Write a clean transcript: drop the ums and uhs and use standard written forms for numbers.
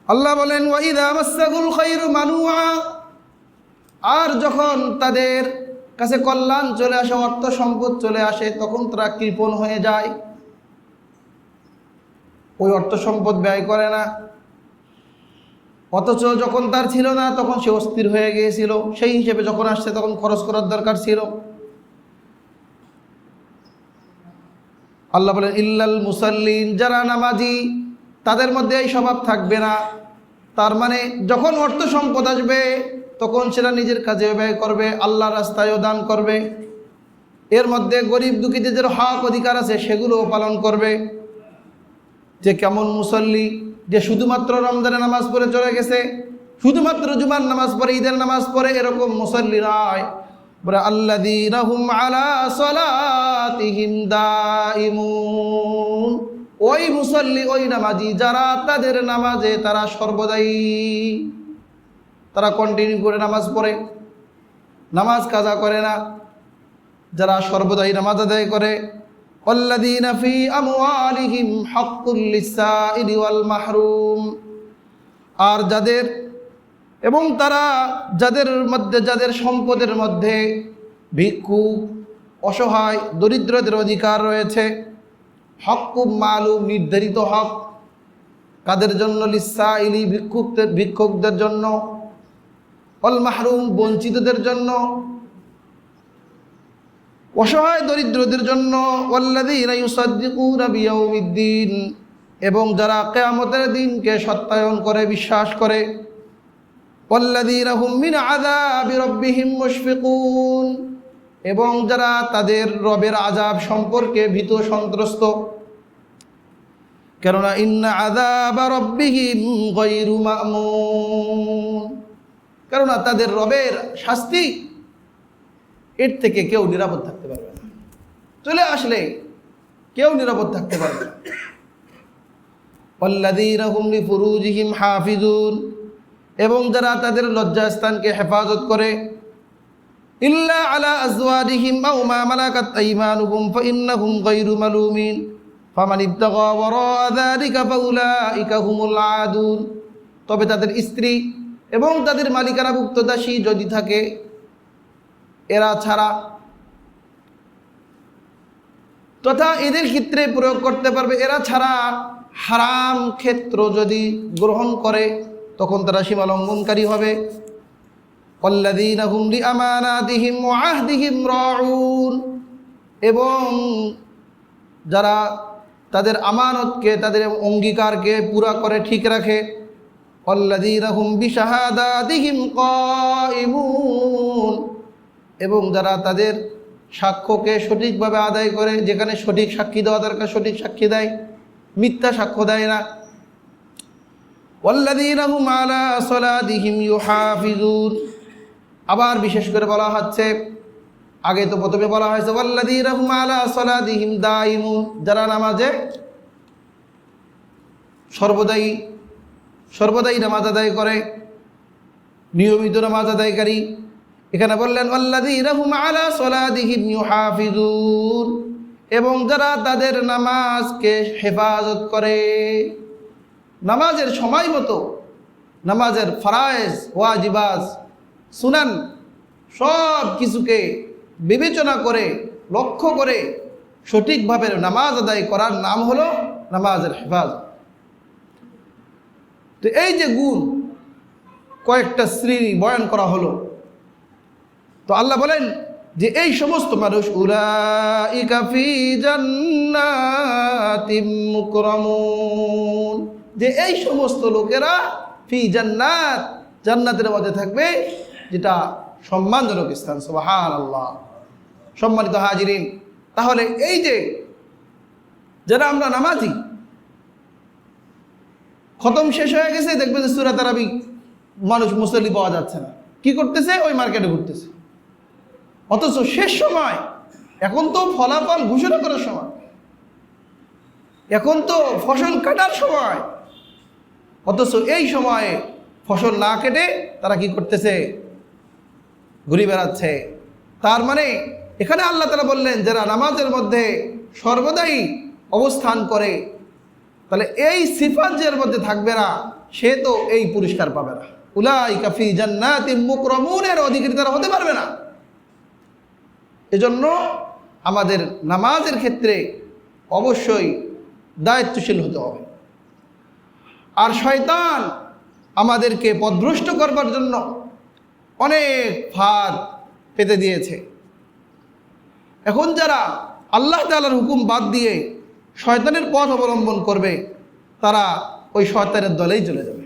আল্লাহ বলেন ওয়াইদা মাসাগুল খায়রু মানুআ, আর যখন তাদের কাছে কল্যাণ চলে আসে, অর্থ সম্পদ চলে আসে, তখন তারা কৃপণ হয়ে যায়, ওই অর্থ সম্পদ ব্যয় করে না। অথচ যখন তার ছিল না তখন সে অস্থির হয়ে গিয়েছিল, সেই হিসেবে যখন আসছে তখন খরচ করার দরকার ছিল। আল্লাহ বলেন ইল্লাল মুসাল্লিন, যারা নামাজি তাদের মধ্যে এই স্বভাব থাকবে না। তার মানে যখন অর্থ সম্পদ আসবে তখন সেটা নিজের কাজে ব্যয় করবে, আল্লাহর রাস্তায়ও দান করবে, এর মধ্যে গরিব দুঃখীদের হক অধিকার আছে সেগুলোও পালন করবে। যে কেমন মুসল্লি, যে শুধুমাত্র রমজানের নামাজ পড়ে চলে গেছে, শুধুমাত্র জুমার নামাজ পড়ে, ঈদের নামাজ পড়ে, এরকম মুসল্লি নয়। বলে আল্লাযীনা হুম আলা সালাতিহিম দাইমুন, ওই মুসল্লি, ওই নামাজি যারা তাদের নামাজে তারা সর্বদাই, তারা কন্টিনিউ করে নামাজ পড়ে, নামাজ কাজা করে না, যারা সর্বদাই নামাজ আদায় করে। ওয়াল্লাযীনা ফী আমওয়ালিহিম হাক্কুল লিসাইলি ওয়াল মাহরুম, আর যাদের এবং তারা যাদের মধ্যে, যাদের সম্পদের মধ্যে ভিক্ষুক, অসহায়, দরিদ্রদের অধিকার রয়েছে। হক্কুম মালুম, নির্ধারিত হক, কাদের জন্য? লিসাইলি, ভিক্ষুকদের জন্য, ওয়াল মাহরুম, বঞ্চিতদের জন্য, অসহায় দরিদ্রদের জন্য। ওয়াল্লাযীনা ইউসাদ্দিকুনা বিয়াউমিদ্দিন, এবং যারা কিয়ামতের দিনকে সত্যায়ন করে, বিশ্বাস করে। ওয়াল্লাযীনা হুম মিন আযাবি রাব্বিহিম মুশফিকুন, এবং যারা তাদের রবের আযাব সম্পর্কে ভীত সন্ত্রস্ত। কেননা ইন্না আযাবা রাব্বিহিম গায়রু মা'মুন, কেননা তাদের রবের শাস্তি, এর থেকে কেউ নিরাপদ থাকতে পারবে না, চলে আসলে কেউ নিরাপদ থাকতে পারবে না। ওয়াল্লাযীনা হুম লিফুরুজিহিম হাফিজুন, এবং যারা তাদের লজ্জাস্থানকে হেফাজত করে। ইল্লা আলা আজওয়াজিহিম আও মা মালাকাত আইমানুহুম ফাইন্নাহুম গায়রু মালুমিন ফামান ইবতাগা ওয়ারাআ যালিকা ফাউলাইকা হুমুল আদুন, তবে তাদের স্ত্রী এবং তাদের মালিকানাভুক্ত দাসী যদি থাকে, এরা ছাড়া, তথা এদের ক্ষেত্রে প্রয়োগ করতে পারবে, এরা ছাড়া হারাম ক্ষেত্র যদি গ্রহণ করে তখন তারা সীমা লঙ্ঘনকারী হবে। ওয়াল্লাযীনা হুম লিআমানাতিহিম ওয়া আহদিহিম রাউন, এবং যারা তাদের আমানতকে, তাদের অঙ্গীকারকে পুরা করে, ঠিক রাখে। ওয়াল্লাযীনা হুম বিশাহাদাতিহিম কায়িমুন, এবং যারা তাদের সাক্ষ্যকে সঠিকভাবে আদায় করে, যেখানে সঠিক সাক্ষী দেওয়া দরকার সঠিক সাক্ষী দেয়, মিথ্যা সাক্ষ্য দেয় না। ওয়াল্লাযীনা হুম আলা সালাতিহিম ইউহাফিজুন, আবার বিশেষ করে বলা হচ্ছে, আগে তো প্রথমে বলা হয়েছে ওয়াল্লাযীনা হুম আলা সালাতিহিম দাইমুন, যারা নামাজে সর্বদাই নামাজ আদায় করে, নিয়মিত নামাজ আদায়কারী। এখানে বললেন ওয়াল্লাযীনা হুম আলা সালাতিহিম ইউহাফিজুন, এবং যারা তাদের নামাজকে হেফাজত করে, নামাজের সময় মতো, নামাজের ফরায়েজ, ওয়াজিবাত, সুনান সব কিছুকে বিবেচনা করে, লক্ষ্য করে সঠিকভাবে নামাজ আদায় করার নাম হলো নামাজের হেফাজত। তো এই যে গুণ, কয়েকটা শ্রেণী বয়ান করা হলো, তো আল্লাহ বলেন যে এই সমস্ত মানুষ উলাইকা ফি জান্নাতিম মুকরামুন, যে এই সমস্ত লোকেরা ফি জান্নাত, জান্নাতের মধ্যে থাকবে, যেটা সম্মানজনক স্থান। সুবহানাল্লাহ। সম্মানিত হাজিরিন, তাহলে এই যে যারা আমরা নামাজি, খতম শেষ হয়ে গেছে, দেখবে যে সূরা তারাবি মানুষ মুসল্লি পাওয়া যাচ্ছে না, কি করতেছে? ওই মার্কেটে ঘুরতেছে। অথচ শেষ সময়, এখন তো ফলাফল ঘোষণা করার সময়, এখন তো ফসল কাটার সময়, অথচ এই সময়ে ফসল না কেটে তারা কি করতেছে? ঘুরে বেড়াচ্ছে। তার মানে এখানে আল্লাহ তাআলা বললেন, যারা নামাজের মধ্যে সর্বদাই অবস্থান করে, তাহলে এই সিফাত যার মধ্যে থাকবে না সে তো এই পুরস্কার পাবে না। উলাইকা ফি জান্নাতিম মুকরামুনের অধিকারী তারা হতে পারবে না। এজন্য আমাদের নামাজের ক্ষেত্রে অবশ্যই দায়িত্বশীল হতে হবে। আর শয়তান আমাদেরকে পথভ্রষ্ট করবার জন্য অনেক ফাঁদ পেতে দিয়েছে। এখন যারা আল্লাহ তাআলার হুকুম বাদ দিয়ে শয়তানের পথ অবলম্বন করবে তারা ওই শয়তানের দলেই চলে যাবে।